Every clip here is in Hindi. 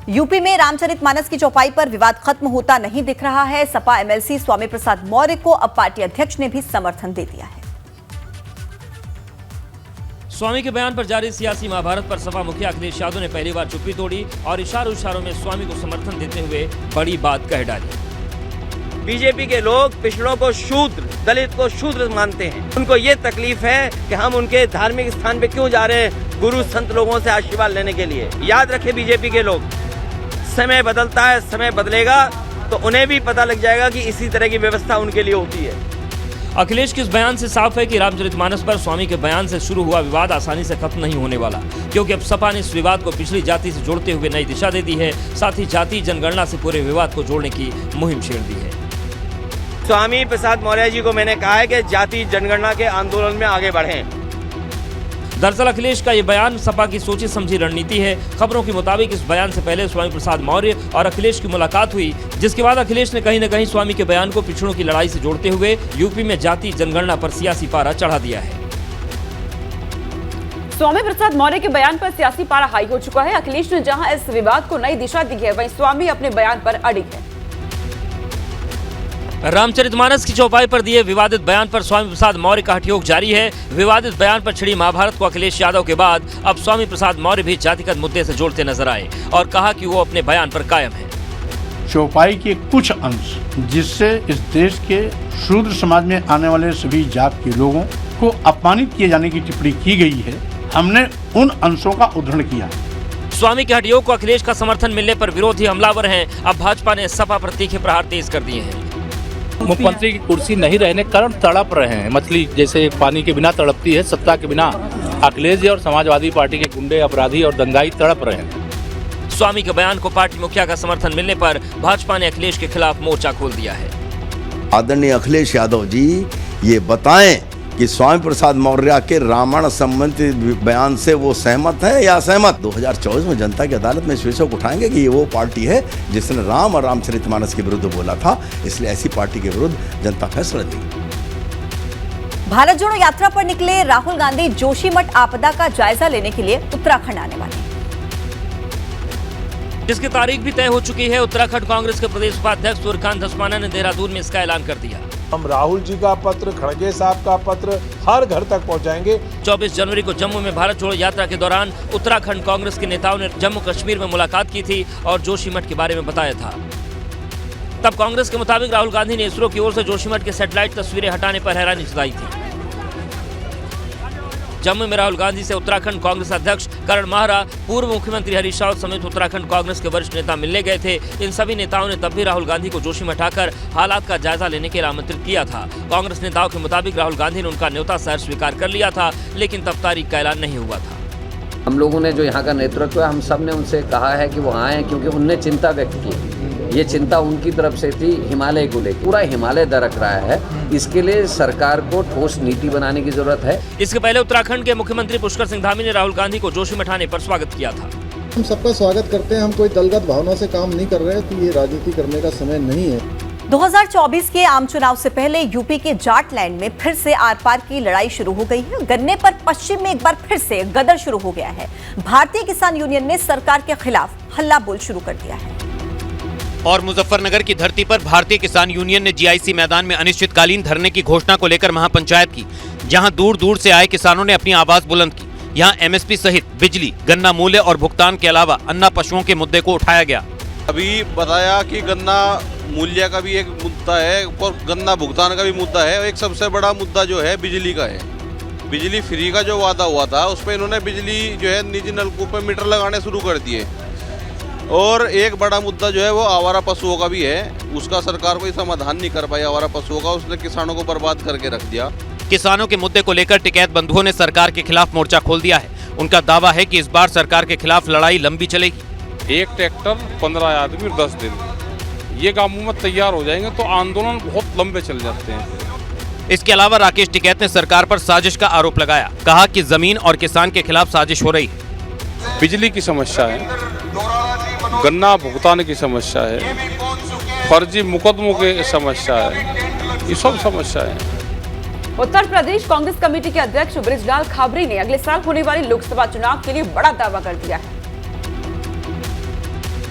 यूपी में रामचरितमानस की चौपाई पर विवाद खत्म होता नहीं दिख रहा है। सपा एमएलसी स्वामी प्रसाद मौर्य को अब पार्टी अध्यक्ष ने भी समर्थन दे दिया है। स्वामी के बयान पर जारी सियासी महाभारत पर सपा मुखिया अखिलेश यादव ने पहली बार चुप्पी तोड़ी और इशारों में स्वामी को समर्थन देते हुए बड़ी बात कह डाली। बीजेपी के लोग पिछड़ों को शूद्र, दलित को शूद्र मानते हैं। उनको ये तकलीफ है कि हम उनके धार्मिक स्थान पे क्यों जा रहे हैं गुरु संत लोगों से आशीर्वाद लेने के लिए। याद रखे बीजेपी के लोग, समय बदलता है, समय बदलेगा तो उन्हें भी पता लग जाएगा कि इसी तरह की व्यवस्था उनके लिए होती है। अखिलेश के इस बयान से साफ है कि रामचरितमानस पर स्वामी के बयान से शुरू हुआ विवाद आसानी से खत्म नहीं होने वाला, क्योंकि अब सपा ने इस विवाद को पिछली जाति से जोड़ते हुए नई दिशा दे दी है। साथ ही जाति जनगणना से पूरे विवाद को जोड़ने की मुहिम छेड़ दी है। स्वामी प्रसाद मौर्य जी को मैंने कहा है कि जाति जनगणना के आंदोलन में आगे बढ़ें। दरअसल अखिलेश का ये बयान सपा की सोची समझी रणनीति है। खबरों के मुताबिक इस बयान से पहले स्वामी प्रसाद मौर्य और अखिलेश की मुलाकात हुई, जिसके बाद अखिलेश ने कहीं न कहीं स्वामी के बयान को पिछड़ों की लड़ाई से जोड़ते हुए यूपी में जाति जनगणना पर सियासी पारा चढ़ा दिया है। स्वामी प्रसाद मौर्य के बयान पर सियासी पारा हाई हो चुका है। अखिलेश ने जहां इस विवाद को नई दिशा दी है, वहीं स्वामी अपने बयान पर अड़िग है। रामचरितमानस की चौपाई पर दिए विवादित बयान पर स्वामी प्रसाद मौर्य का हठयोग जारी है। विवादित बयान पर छिड़ी महाभारत को अखिलेश यादव के बाद अब स्वामी प्रसाद मौर्य भी जातिगत मुद्दे से जोड़ते नजर आए और कहा कि वो अपने बयान पर कायम है। चौपाई के कुछ अंश जिससे इस देश के शूद्र समाज में आने वाले सभी जात के लोगों को अपमानित किए जाने की टिप्पणी की गई है, हमने उन अंशों का उद्धरण किया। स्वामी के हठयोग को अखिलेश का समर्थन मिलने पर विरोधी हमलावर हैं। अब भाजपा ने सपा पर तीखे प्रहार तेज कर दिए हैं। मुख्यमंत्री की कुर्सी नहीं रहने के कारण तड़प रहे हैं। मछली जैसे पानी के बिना तड़पती है, सत्ता के बिना अखिलेश जी और समाजवादी पार्टी के गुंडे, अपराधी और दंगाई तड़प रहे हैं। स्वामी के बयान को पार्टी मुखिया का समर्थन मिलने पर भाजपा ने अखिलेश के खिलाफ मोर्चा खोल दिया है। आदरणीय अखिलेश यादव जी ये बताएं कि स्वामी प्रसाद मौर्य के रामायण संबंधित बयान से वो सहमत है या असहमत। 2024 में जनता की अदालत में इस विषय को उठाएंगे कि ये वो पार्टी है जिसने राम और रामचरितमानस के विरुद्ध बोला था, इसलिए ऐसी पार्टी के विरुद्ध जनता फैसला देगी। भारत जोड़ो यात्रा पर निकले राहुल गांधी जोशीमठ आपदा का जायजा लेने के लिए उत्तराखंड आने वाले, जिसकी तारीख भी तय हो चुकी है। उत्तराखंड कांग्रेस के प्रदेश उपाध्यक्ष सूर्यकांत धस्माना ने देहरादून में इसका ऐलान कर दिया। हम राहुल जी का पत्र, खड़गे साहब का पत्र हर घर तक पहुंचाएंगे। 24 जनवरी को जम्मू में भारत जोड़ो यात्रा के दौरान उत्तराखंड कांग्रेस के नेताओं ने जम्मू कश्मीर में मुलाकात की थी और जोशीमठ के बारे में बताया था। तब कांग्रेस के मुताबिक राहुल गांधी ने इसरो की ओर से जोशीमठ के सैटेलाइट तस्वीरें हटाने पर हैरानी जताई थी। जम्मू में राहुल गांधी से उत्तराखंड कांग्रेस अध्यक्ष करण माहरा, पूर्व मुख्यमंत्री हरीश रावत समेत उत्तराखंड कांग्रेस के वरिष्ठ नेता मिलने गए थे। इन सभी नेताओं ने तब भी राहुल गांधी को जोशीमठ आकर हालात का जायजा लेने के लिए आमंत्रित किया था। कांग्रेस नेताओं के मुताबिक राहुल गांधी ने उनका न्योता शहर स्वीकार कर लिया था, लेकिन तब तारीख का ऐलान नहीं हुआ था। हम लोगों ने जो यहाँ का नेतृत्व है, हम सब ने उनसे कहा है कि वो आए, क्योंकि उनने चिंता व्यक्त की। ये चिंता उनकी तरफ से थी हिमालय को लेकर। पूरा हिमालय दरक रहा है, इसके लिए सरकार को ठोस नीति बनाने की जरूरत है। इसके पहले उत्तराखंड के मुख्यमंत्री पुष्कर सिंह धामी ने राहुल गांधी को जोशीमठ आने पर स्वागत किया था। हम सबका स्वागत करते हैं, हम कोई दलगत भावना से काम नहीं कर रहे हैं, तो ये राजनीति करने का समय नहीं है। 2024 के आम चुनाव से पहले यूपी के जाटलैंड में फिर से आर पार की लड़ाई शुरू हो गई है। गन्ने पर पश्चिम में एक बार फिर से गदर शुरू हो गया है। भारतीय किसान यूनियन ने सरकार के खिलाफ हल्ला बोल शुरू कर दिया है। और मुजफ्फरनगर की धरती पर भारतीय किसान यूनियन ने जीआईसी मैदान में अनिश्चितकालीन धरने की घोषणा को लेकर महापंचायत की, जहां दूर दूर से आए किसानों ने अपनी आवाज बुलंद की। यहां एमएसपी सहित बिजली, गन्ना मूल्य और भुगतान के अलावा अन्ना पशुओं के मुद्दे को उठाया गया। अभी बताया कि गन्ना मूल्य का भी एक मुद्दा है और गन्ना भुगतान का भी मुद्दा है। एक सबसे बड़ा मुद्दा जो है बिजली का है। बिजली फ्री का जो वादा हुआ था, उसमें इन्होंने बिजली जो है निजी नलकूप में मीटर लगाने शुरू कर दिए। और एक बड़ा मुद्दा जो है वो आवारा पशुओं का भी है, उसका सरकार कोई समाधान नहीं कर पाई आवारा पशुओं का, उसने किसानों को बर्बाद करके रख दिया। किसानों के मुद्दे को लेकर टिकैत बंधुओं ने सरकार के खिलाफ मोर्चा खोल दिया है। उनका दावा है कि इस बार सरकार के खिलाफ लड़ाई लंबी चलेगी। एक ट्रैक्टर 15 आदमी 10 दिन, ये कामों में तैयार हो जाएंगे तो आंदोलन बहुत लंबे चल जाते हैं। इसके अलावा राकेश टिकैत ने सरकार पर साजिश का आरोप लगाया। कहा कि जमीन और किसान के खिलाफ साजिश हो रही है। बिजली की समस्या है, गन्ना भुगतान की समस्या है, फर्जी मुकदमों की समस्या है, ये सब समस्या है। उत्तर प्रदेश कांग्रेस कमेटी के अध्यक्ष बृजलाल खाबरी ने अगले साल होने वाले लोकसभा चुनाव के लिए बड़ा दावा कर दिया है।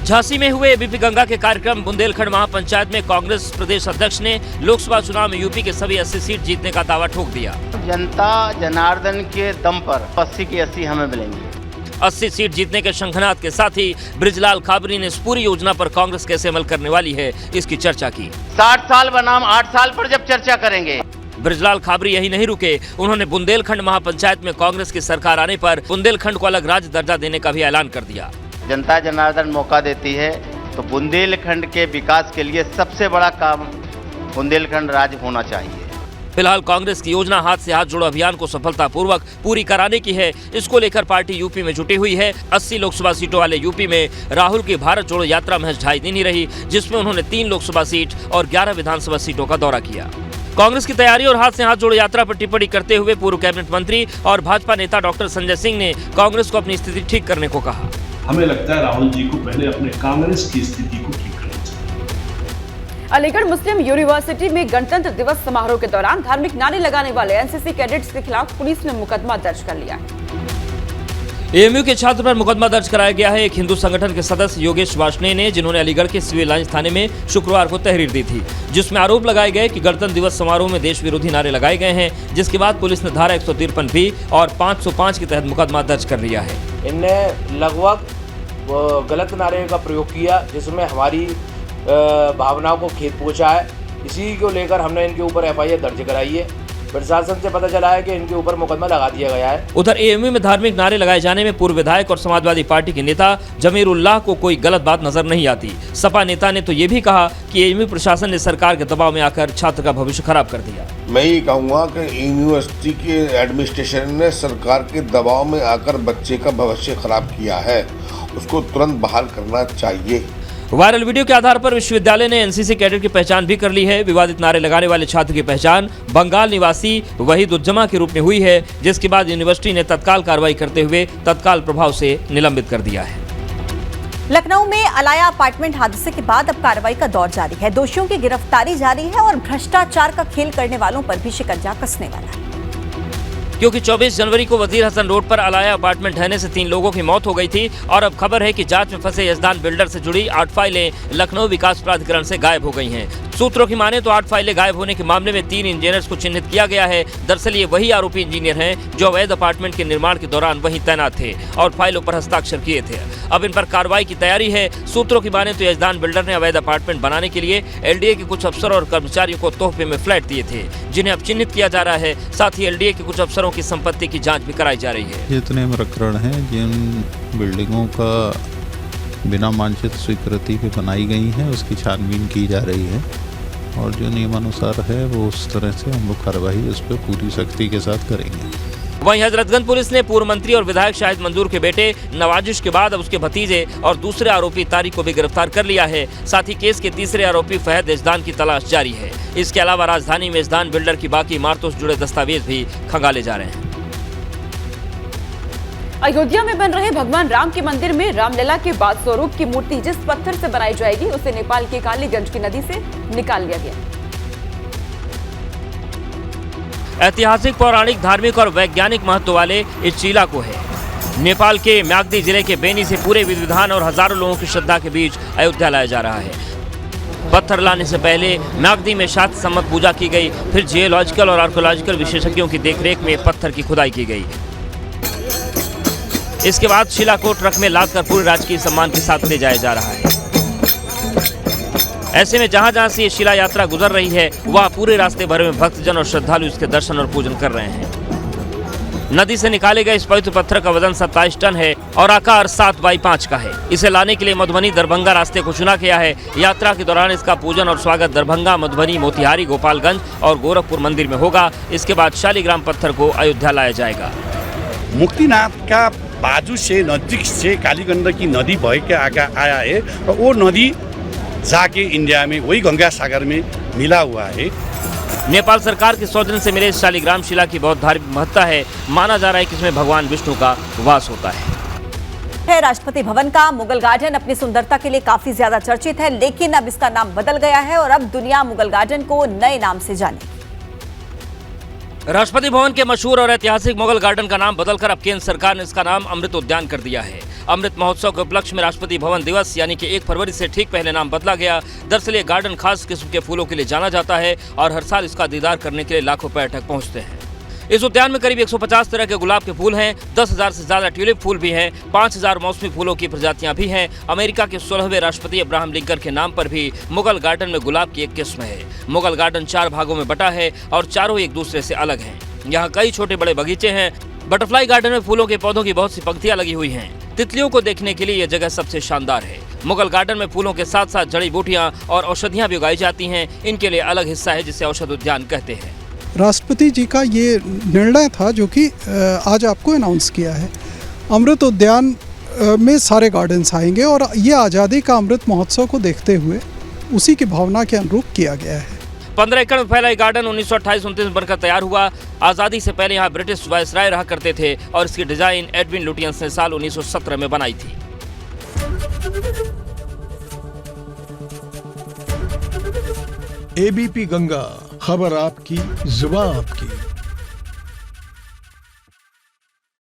झांसी में हुए एबीपी गंगा के कार्यक्रम बुंदेलखंड महापंचायत में कांग्रेस प्रदेश अध्यक्ष ने लोकसभा चुनाव में यूपी के सभी 80 सीट जीतने का दावा ठोक दिया। जनता जनार्दन के दम पर 80 की 80 हमें मिलेंगी। 80 सीट जीतने के शंखनाद के साथ ही बृजलाल खाबरी ने इस पूरी योजना पर कांग्रेस कैसे अमल करने वाली है इसकी चर्चा की। 60 साल बनाम 8 साल पर जब चर्चा करेंगे। बृजलाल खाबरी यही नहीं रुके, उन्होंने बुंदेलखंड महापंचायत में कांग्रेस की सरकार आने पर बुंदेलखंड को अलग राज्य दर्जा देने का भी ऐलान कर दिया। जनता जनार्दन मौका देती है तो बुंदेलखंड के विकास के लिए सबसे बड़ा काम बुंदेलखंड राज्य होना चाहिए। फिलहाल कांग्रेस की योजना हाथ से हाथ जोड़ो अभियान को सफलतापूर्वक पूरी कराने की है। इसको लेकर पार्टी यूपी में जुटी हुई है। 80 लोकसभा सीटों वाले यूपी में राहुल की भारत जोड़ो यात्रा महज 2.5 दिन ही रही, जिसमें उन्होंने 3 लोकसभा सीट और 11 विधानसभा सीटों का दौरा किया। कांग्रेस की तैयारी और हाथ से हाथ जोड़ो यात्रा पर टिप्पणी करते हुए पूर्व कैबिनेट मंत्री और भाजपा नेता डॉक्टर संजय सिंह ने कांग्रेस को अपनी स्थिति ठीक करने को कहा। हमें लगता है राहुल जी को पहले अपने कांग्रेस की स्थिति को ठीक करना चाहिए। अलीगढ़ मुस्लिम यूनिवर्सिटी में गणतंत्र दिवस समारोह के दौरान धार्मिक नारे लगाने वाले एनसीसी कैडेट्स के खिलाफ पुलिस ने मुकदमा दर्ज कर लिया है। एएमयू के छात्र पर मुकदमा दर्ज कराया गया है। एक हिंदू संगठन के सदस्य योगेश वार्ष्णेय ने, जिन्होंने अलीगढ़ के सिविल लाइंस थाने में शुक्रवार को तहरीर दी थी, जिसमें आरोप लगाए गए कि गणतंत्र दिवस समारोह में देश विरोधी नारे लगाए गए हैं, जिसके बाद पुलिस ने धारा 153 बी और 505 के तहत मुकदमा दर्ज कर लिया है। इनने लगभग गलत नारे का प्रयोग किया, जिसमें हमारी भावनाओं को खेद पहुंचा है। इसी को लेकर हमने इनके ऊपर एफआईआर दर्ज कराई है। प्रशासन से पता चला है कि इनके ऊपर मुकदमा लगा दिया गया है। उधर एएमयू में धार्मिक नारे लगाए जाने में पूर्व विधायक और समाजवादी पार्टी के नेता जमीरुल्लाह को कोई गलत बात नजर नहीं आती। सपा नेता ने तो ये भी कहा कि एएमयू प्रशासन ने सरकार के दबाव में आकर छात्र का भविष्य खराब कर दिया। मैं ये कहूँगा कि यूनिवर्सिटी के एडमिनिस्ट्रेशन ने सरकार के दबाव में आकर बच्चे का भविष्य खराब किया है, उसको तुरंत बहाल करना चाहिए। वायरल वीडियो के आधार पर विश्वविद्यालय ने एनसीसी कैडेट की पहचान भी कर ली है। विवादित नारे लगाने वाले छात्र की पहचान बंगाल निवासी वहीदुज्जमा के रूप में हुई है, जिसके बाद यूनिवर्सिटी ने तत्काल कार्रवाई करते हुए तत्काल प्रभाव से निलंबित कर दिया है। लखनऊ में अलाया अपार्टमेंट हादसे के बाद अब कार्रवाई का दौर जारी है। दोषियों की गिरफ्तारी जारी है और भ्रष्टाचार का खेल करने वालों पर भी शिकंजा कसने वाला है, क्योंकि 24 जनवरी को वजीर हसन रोड पर अलाया अपार्टमेंट ढहने से 3 लोगों की मौत हो गई थी और अब खबर है कि जांच में फंसे यजदान बिल्डर से जुड़ी 8 फाइलें लखनऊ विकास प्राधिकरण से गायब हो गई हैं। सूत्रों की माने तो 8 फाइलें गायब होने के मामले में 3 इंजीनियर्स को चिन्हित किया गया है। दरअसल ये वही आरोपी इंजीनियर हैं जो अवैध अपार्टमेंट के निर्माण के दौरान वहीं तैनात थे और फाइलों पर हस्ताक्षर किए थे। अब इन पर कार्रवाई की तैयारी है। सूत्रों की माने तो यजदान बिल्डर ने अवैध अपार्टमेंट बनाने के लिए एलडीए के कुछ अफसर और कर्मचारियों को तोहफे में फ्लैट दिए थे, जिन्हें अब चिन्हित किया जा रहा है। साथ ही एलडीए के कुछ अफसरों की संपत्ति की जांच भी कराई जा रही है। जितने प्रकरण हैं जिन बिल्डिंगों का बिना मानचित स्वीकृति पे बनाई गई हैं, उसकी छानबीन की जा रही है और जो नियमानुसार है वो उस तरह से हम लोग कार्रवाई उस पर पूरी सख्ती के साथ करेंगे। वहीं हजरतगंज पुलिस ने पूर्व मंत्री और विधायक शाहिद मंजूर के बेटे नवाजिश के बाद अब उसके भतीजे और दूसरे आरोपी तारिक को भी गिरफ्तार कर लिया है। साथ ही केस के तीसरे आरोपी फहद यजदान की तलाश जारी है। इसके अलावा राजधानी में यजदान बिल्डर की बाकी इमारतों से जुड़े दस्तावेज भी खंगाले जा रहे हैं। अयोध्या में बन रहे भगवान राम के मंदिर में रामलला के बाद स्वरूप की मूर्ति जिस पत्थर से बनाई जाएगी उसे नेपाल के कालीगंज की नदी से निकाल लिया गया। ऐतिहासिक, पौराणिक, धार्मिक और वैज्ञानिक महत्व वाले इस चीला को है नेपाल के म्याग्दी जिले के बेनी से पूरे विधि विधान और हजारों लोगों की श्रद्धा के बीच अयोध्या लाया जा रहा है। पत्थर लाने से पहले म्याग्दी में शास्त्र सम्मत पूजा की गई, फिर जियोलॉजिकल और आर्कियोलॉजिकल विशेषज्ञों की देखरेख में पत्थर की खुदाई की गई। इसके बाद शिला को ट्रक में लादकर पूरे राजकीय सम्मान के साथ ले जाया जा रहा है। ऐसे में जहां जहां से ये शिला यात्रा गुजर रही है वहां पूरे रास्ते भर में भक्तजन और श्रद्धालु इसके दर्शन और पूजन कर रहे हैं। नदी से निकाले गए इस पवित्र पत्थर का वजन 27 टन है और आकार 7x5 का है। इसे लाने के लिए मधुबनी दरभंगा रास्ते को चुना गया है। यात्रा के दौरान इसका पूजन और स्वागत दरभंगा, मधुबनी, मोतिहारी, गोपालगंज और गोरखपुर मंदिर में होगा। इसके बाद शालिग्राम पत्थर को अयोध्या लाया जाएगा। मुक्तिनाथ का बाजू से नजदीक से कालीगंगा की नदी बह के आया है और वो नदी जाके इंडिया में वही गंगा सागर में मिला हुआ है। नेपाल सरकार के सौजन्य से मिले शालिग्राम शिला की बहुत धार्मिक महत्ता है। माना जा रहा है कि इसमें भगवान विष्णु का वास होता है। राष्ट्रपति भवन का मुगल गार्डन अपनी सुंदरता के लिए काफी ज्यादा चर्चित है, लेकिन अब इसका नाम बदल गया है और अब दुनिया मुगल गार्डन को नए नाम से जानेगी। राष्ट्रपति भवन के मशहूर और ऐतिहासिक मुगल गार्डन का नाम बदलकर अब केंद्र सरकार ने इसका नाम अमृत उद्यान कर दिया है। अमृत महोत्सव के उपलक्ष्य में राष्ट्रपति भवन दिवस यानी कि 1 फरवरी से ठीक पहले नाम बदला गया। दरअसल ये गार्डन खास किस्म के फूलों के लिए जाना जाता है और हर साल इसका दीदार करने के लिए लाखों पर्यटक पहुंचते हैं। इस उद्यान में करीब 150 तरह के गुलाब के फूल हैं, 10,000 से ज्यादा ट्यूलिप फूल भी हैं, 5,000 मौसमी फूलों की प्रजातियां भी हैं। अमेरिका के 16वें राष्ट्रपति अब्राहम लिंकन के नाम पर भी मुगल गार्डन में गुलाब की एक किस्म है। मुगल गार्डन 4 भागों में बटा है और चारों एक दूसरे से अलग हैं। यहाँ कई छोटे बड़े बगीचे हैं। बटरफ्लाई गार्डन में फूलों के पौधों की बहुत सी पंक्तियां लगी हुई हैं। तितलियों को देखने के लिए यह जगह सबसे शानदार है। मुगल गार्डन में फूलों के साथ साथ जड़ी बूटियां और औषधियां भी उगाई जाती हैं। इनके लिए अलग हिस्सा है जिसे औषध उद्यान कहते हैं। राष्ट्रपति जी का ये निर्णय था जो कि आज आपको अनाउंस किया है। अमृत उद्यान में सारे गार्डन्स आएंगे और ये आज़ादी का अमृत महोत्सव को देखते हुए उसी की भावना के अनुरूप किया गया है। 15 एकड़ में फैला ये गार्डन 1928-29 में बनकर तैयार हुआ। आज़ादी से पहले यहाँ ब्रिटिश वायसराय रहा करते थे और इसकी डिजाइन एडविन लुटियंस ने साल 1917 में बनाई थी। एबीपी गंगा, खबर आपकी, जुबान आपकी।